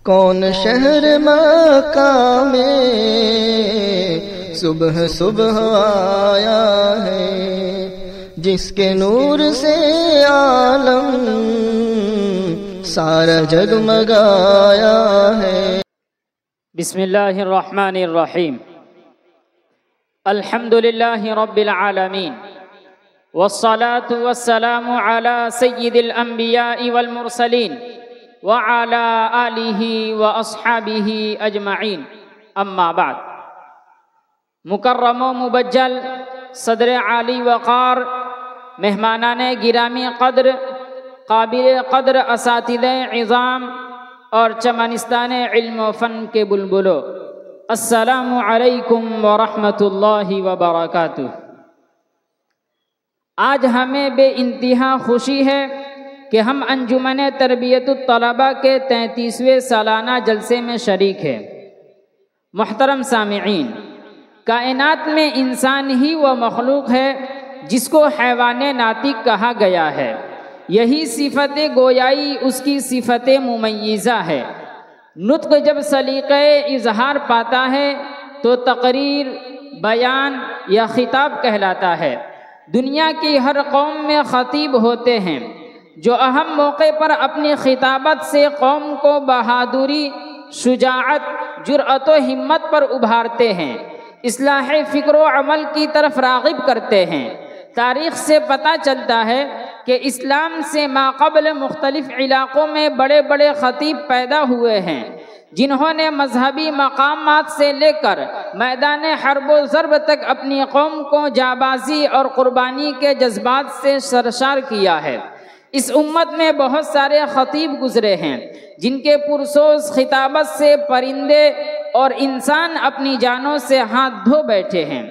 کون شہر مکہ میں صبح صبح آیا ہے، جس کے نور سے عالم سارا جگمگایا ہے۔ بسم اللہ الرحمن الرحیم، الحمد للہ رب العالمین، والصلاة والسلام علی سید الانبیاء والمرسلین وعلی آلہ واصحابہ اجمعین، اما بعد۔ مکرم و مبجل صدر عالی وقار، مہمانان گرامی قدر، قابل قدر اساتذہ عظام اور چمنستان علم و فن کے بلبلو، السلام علیکم ورحمۃ اللہ وبرکاتہ۔ آج ہمیں بے انتہا خوشی ہے کہ ہم انجمن تربیت الطلباء کے 33ویں سالانہ جلسے میں شریک ہیں۔ محترم سامعین، کائنات میں انسان ہی وہ مخلوق ہے جس کو حیوان ناطق کہا گیا ہے۔ یہی صفت گویائی اس کی صفت ممیزہ ہے۔ نطق جب سلیقہ اظہار پاتا ہے تو تقریر، بیان یا خطاب کہلاتا ہے۔ دنیا کی ہر قوم میں خطیب ہوتے ہیں جو اہم موقع پر اپنی خطابت سے قوم کو بہادری، شجاعت، جرأت و ہمت پر ابھارتے ہیں، اصلاح فکر و عمل کی طرف راغب کرتے ہیں۔ تاریخ سے پتہ چلتا ہے کہ اسلام سے ماقبل مختلف علاقوں میں بڑے بڑے خطیب پیدا ہوئے ہیں جنہوں نے مذہبی مقامات سے لے کر میدان حرب و ضرب تک اپنی قوم کو جانبازی اور قربانی کے جذبات سے سرشار کیا ہے۔ اس امت میں بہت سارے خطیب گزرے ہیں جن کے پرسوز خطابت سے پرندے اور انسان اپنی جانوں سے ہاتھ دھو بیٹھے ہیں۔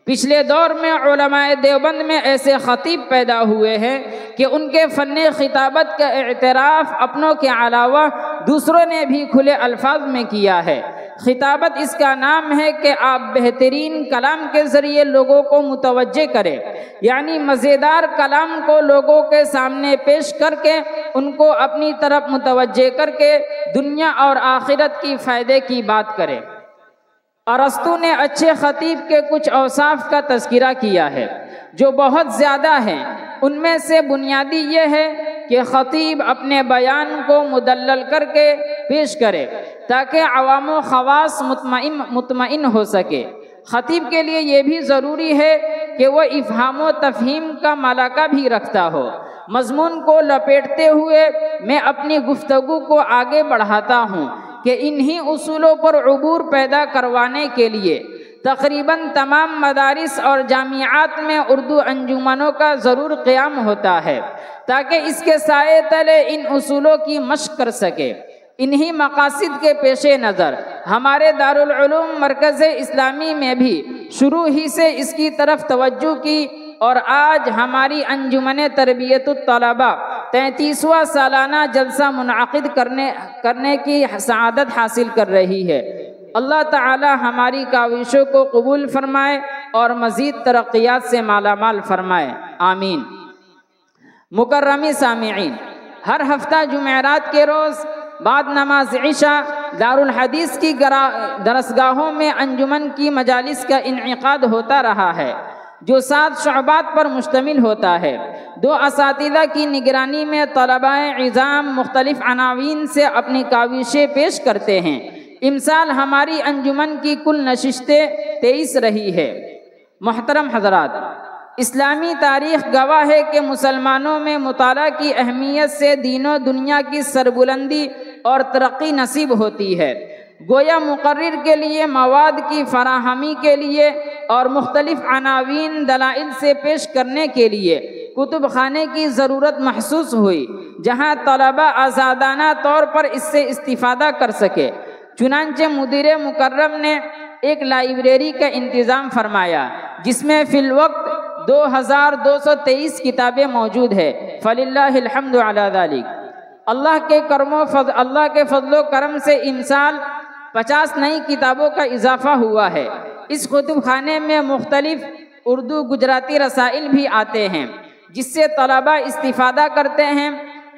پچھلے دور میں علماء دیوبند میں ایسے خطیب پیدا ہوئے ہیں کہ ان کے فن خطابت کا اعتراف اپنوں کے علاوہ دوسروں نے بھی کھلے الفاظ میں کیا ہے۔ خطابت اس کا نام ہے کہ آپ بہترین کلام کے ذریعے لوگوں کو متوجہ کریں، یعنی مزیدار کلام کو لوگوں کے سامنے پیش کر کے ان کو اپنی طرف متوجہ کر کے دنیا اور آخرت کی فائدے کی بات کریں۔ ارسطو نے اچھے خطیب کے کچھ اوصاف کا تذکرہ کیا ہے جو بہت زیادہ ہیں۔ ان میں سے بنیادی یہ ہے کہ خطیب اپنے بیان کو مدلل کر کے پیش کرے تاکہ عوام و خواص مطمئن ہو سکے۔ خطیب کے لیے یہ بھی ضروری ہے کہ وہ افہام و تفہیم کا ملکہ بھی رکھتا ہو۔ مضمون کو لپیٹتے ہوئے میں اپنی گفتگو کو آگے بڑھاتا ہوں کہ انہی اصولوں پر عبور پیدا کروانے کے لیے تقریباً تمام مدارس اور جامعات میں اردو انجمنوں کا ضرور قیام ہوتا ہے تاکہ اس کے سائے تلے ان اصولوں کی مشق کر سکے۔ انہی مقاصد کے پیش نظر ہمارے دارالعلوم مرکز اسلامی میں بھی شروع ہی سے اس کی طرف توجہ کی اور آج ہماری انجمن تربیت الطلباء 33واں سالانہ جلسہ منعقد کرنے کی سعادت حاصل کر رہی ہے۔ اللہ تعالی ہماری کاوشوں کو قبول فرمائے اور مزید ترقیات سے مالا مال فرمائے، آمین۔ مکرمی سامعین، ہر ہفتہ جمعرات کے روز بعد نماز عشاء دارالحدیث کی درسگاہوں میں انجمن کی مجالس کا انعقاد ہوتا رہا ہے جو 7 شعبات پر مشتمل ہوتا ہے۔ 2 اساتذہ کی نگرانی میں طلباء عظام مختلف عناوین سے اپنی کاوشیں پیش کرتے ہیں۔ امسال ہماری انجمن کی کل نشستیں 23 رہی ہے۔ محترم حضرات، اسلامی تاریخ گواہ ہے کہ مسلمانوں میں مطالعہ کی اہمیت سے دین و دنیا کی سربلندی اور ترقی نصیب ہوتی ہے۔ گویا مقرر کے لیے مواد کی فراہمی کے لیے اور مختلف عناوین دلائل سے پیش کرنے کے لیے کتب خانے کی ضرورت محسوس ہوئی جہاں طلباء آزادانہ طور پر اس سے استفادہ کر سکے۔ چنانچہ مدیر مکرم نے ایک لائبریری کا انتظام فرمایا جس میں فی الوقت 2223 کتابیں موجود ہیں۔ فللہ الحمد علی ذالک۔ اللہ کے فضل و کرم سے امسال 50 نئی کتابوں کا اضافہ ہوا ہے۔ اس کتب خانے میں مختلف اردو گجراتی رسائل بھی آتے ہیں جس سے طلباء استفادہ کرتے ہیں۔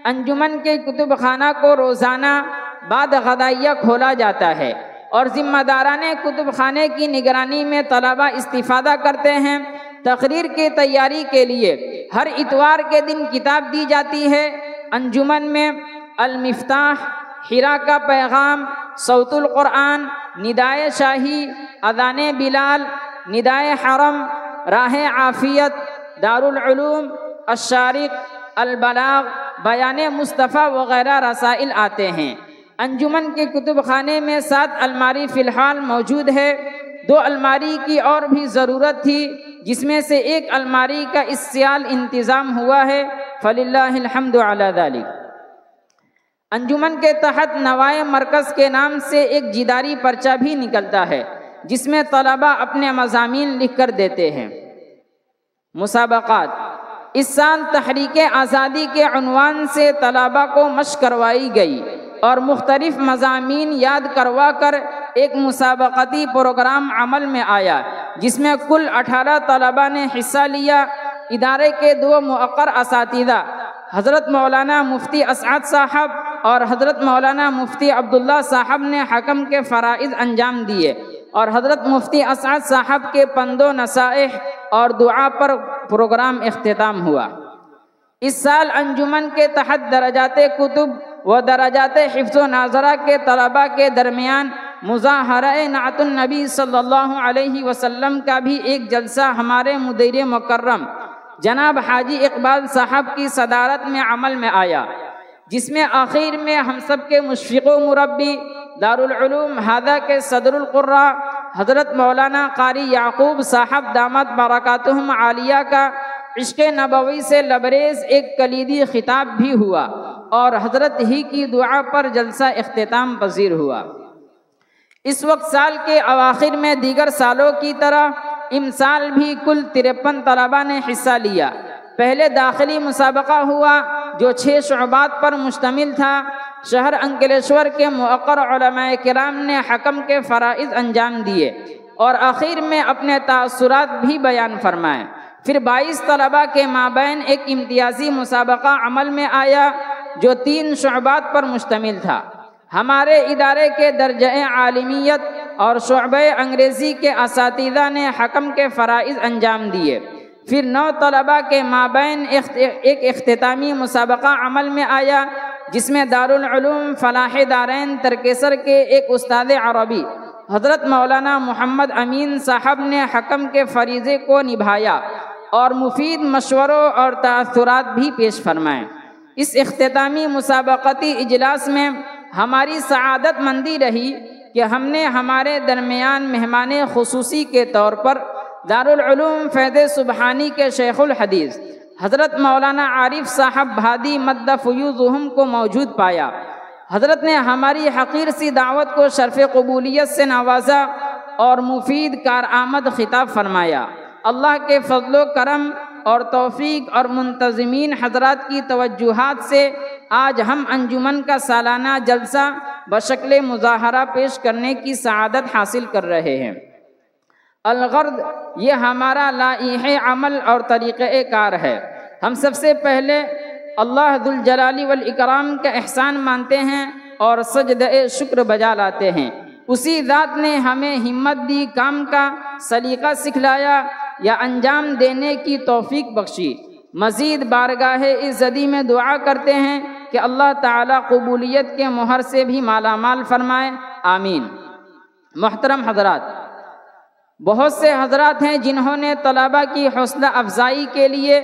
انجمن کے کتب خانہ کو روزانہ بعد غدائیہ کھولا جاتا ہے اور ذمہ داران کتب خانے کی نگرانی میں طلبہ استفادہ کرتے ہیں۔ تقریر کی تیاری کے لیے ہر اتوار کے دن کتاب دی جاتی ہے۔ انجمن میں المفتاح، حرا کا پیغام، صوت القرآن، ندائے شاہی، اذان بلال، ندائے حرم، راہ عافیت، دارالعلوم، الشارق، البلاغ، بیان مصطفیٰ وغیرہ رسائل آتے ہیں۔ انجمن کے کتب خانے میں 7 الماری فی الحال موجود ہے۔ 2 الماری کی اور بھی ضرورت تھی، جس میں سے 1 الماری کا اس سال انتظام ہوا ہے، فللہ الحمد علی ذلک۔ انجمن کے تحت نوائے مرکز کے نام سے ایک جداری پرچہ بھی نکلتا ہے، جس میں طلبہ اپنے مضامین لکھ کر دیتے ہیں۔ مسابقات: اس سال تحریک آزادی کے عنوان سے طلبہ کو مشق کروائی گئی اور مختلف مضامین یاد کروا کر ایک مسابقتی پروگرام عمل میں آیا، جس میں کل 18 طلبہ نے حصہ لیا۔ ادارے کے 2 مؤقر اساتذہ حضرت مولانا مفتی اسعد صاحب اور حضرت مولانا مفتی عبداللہ صاحب نے حکم کے فرائض انجام دیے اور حضرت مفتی اسعد صاحب کے پند و نصائح اور دعا پر پروگرام اختتام ہوا۔ اس سال انجمن کے تحت درجات کتب و درجات حفظ و ناظرہ کے طلبہ کے درمیان مظاہرہ نعت النبی صلی اللہ علیہ وسلم کا بھی ایک جلسہ ہمارے مدیر مکرم جناب حاجی اقبال صاحب کی صدارت میں عمل میں آیا، جس میں آخر میں ہم سب کے مشفق و مربی دارالعلوم ہادہ کے صدر القراء حضرت مولانا قاری یعقوب صاحب دامت برکاتہم عالیہ کا عشق نبوی سے لبریز ایک کلیدی خطاب بھی ہوا اور حضرت ہی کی دعا پر جلسہ اختتام پذیر ہوا۔ اس وقت سال کے اواخر میں دیگر سالوں کی طرح امسال بھی کل 53 طلبہ نے حصہ لیا۔ پہلے داخلی مسابقہ ہوا جو 6 شعبات پر مشتمل تھا۔ شہر انکلیشور کے مؤقر علماء کرام نے حکم کے فرائض انجام دیے اور آخر میں اپنے تاثرات بھی بیان فرمائے۔ پھر 22 طلبہ کے مابین ایک امتیازی مسابقہ عمل میں آیا جو 3 شعبات پر مشتمل تھا۔ ہمارے ادارے کے درجہ عالمیت اور شعبہ انگریزی کے اساتذہ نے حکم کے فرائض انجام دیے۔ پھر 9 طلبہ کے مابین ایک اختتامی مسابقہ عمل میں آیا، جس میں دارالعلوم فلاح دارین ترکیسر کے ایک استاد عربی حضرت مولانا محمد امین صاحب نے حکم کے فریضے کو نبھایا اور مفید مشوروں اور تاثرات بھی پیش فرمائے۔ اس اختتامی مسابقتی اجلاس میں ہماری سعادت مندی رہی کہ ہم نے ہمارے درمیان مہمان خصوصی کے طور پر دارالعلوم فیض سبحانی کے شیخ الحدیث حضرت مولانا عارف صاحب بھادی مد فیوضہم کو موجود پایا۔ حضرت نے ہماری حقیر سی دعوت کو شرف قبولیت سے نوازا اور مفید کارآمد خطاب فرمایا۔ اللہ کے فضل و کرم اور توفیق اور منتظمین حضرات کی توجہات سے آج ہم انجمن کا سالانہ جلسہ بشکل مظاہرہ پیش کرنے کی سعادت حاصل کر رہے ہیں۔ الغرض یہ ہمارا لائحہ عمل اور طریقہ کار ہے۔ ہم سب سے پہلے اللہ ذوالجلال والاکرام کا احسان مانتے ہیں اور سجدہ شکر بجا لاتے ہیں۔ اسی ذات نے ہمیں ہمت دی، کام کا سلیقہ سکھلایا یا انجام دینے کی توفیق بخشی۔ مزید بارگاہ عزتی میں دعا کرتے ہیں کہ اللہ تعالیٰ قبولیت کے مہر سے بھی مالا مال فرمائے، آمین۔ محترم حضرات، بہت سے حضرات ہیں جنہوں نے طلبہ کی حوصلہ افزائی کے لیے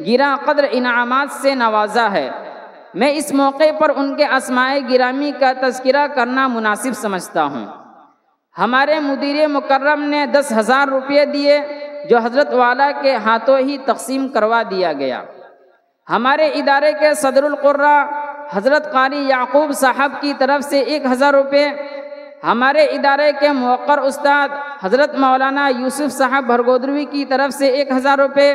گراں قدر انعامات سے نوازا ہے۔ میں اس موقع پر ان کے اسماء گرامی کا تذکرہ کرنا مناسب سمجھتا ہوں۔ ہمارے مدیر مکرم نے 10,000 روپے دیے جو حضرت والا کے ہاتھوں ہی تقسیم کروا دیا گیا۔ ہمارے ادارے کے صدر القراء حضرت قاری یعقوب صاحب کی طرف سے 1,000 روپے، ہمارے ادارے کے موقر استاد حضرت مولانا یوسف صاحب بھرگودروی کی طرف سے 1,000 روپے،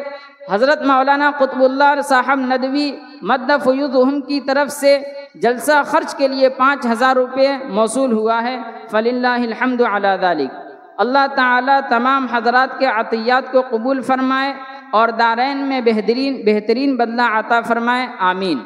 حضرت مولانا قطب اللہ صاحب ندوی مد فیوضہم کی طرف سے جلسہ خرچ کے لیے 5,000 روپے موصول ہوا ہے، فللہ الحمد علی ذلک۔ اللہ تعالیٰ تمام حضرات کے عطیات کو قبول فرمائے اور دارین میں بہترین بدلہ عطا فرمائے، آمین۔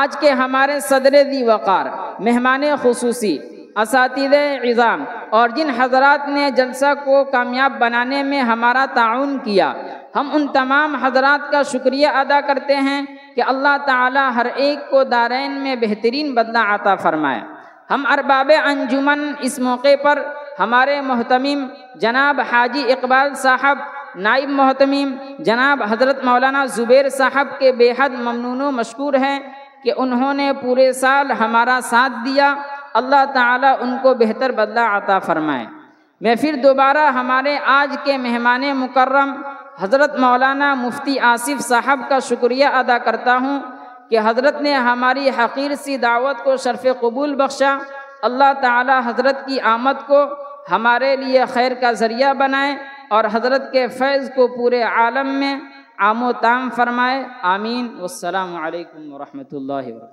آج کے ہمارے صدر ذی وقار، مہمان خصوصی، اساتذہ عظام اور جن حضرات نے جلسہ کو کامیاب بنانے میں ہمارا تعاون کیا، ہم ان تمام حضرات کا شکریہ ادا کرتے ہیں کہ اللہ تعالی ہر ایک کو دارین میں بہترین بدلہ عطا فرمائے۔ ہم ارباب انجمن اس موقع پر ہمارے محتمم جناب حاجی اقبال صاحب، نائب محتمم جناب حضرت مولانا زبیر صاحب کے بے حد ممنون و مشکور ہیں کہ انہوں نے پورے سال ہمارا ساتھ دیا۔ اللہ تعالیٰ ان کو بہتر بدلہ عطا فرمائے۔ میں پھر دوبارہ ہمارے آج کے مہمان مکرم حضرت مولانا مفتی آصف صاحب کا شکریہ ادا کرتا ہوں کہ حضرت نے ہماری حقیر سی دعوت کو شرف قبول بخشا۔ اللہ تعالیٰ حضرت کی آمد کو ہمارے لیے خیر کا ذریعہ بنائے اور حضرت کے فیض کو پورے عالم میں عام و تام فرمائے، آمین۔ والسلام علیکم ورحمۃ اللہ وبرکاتہ۔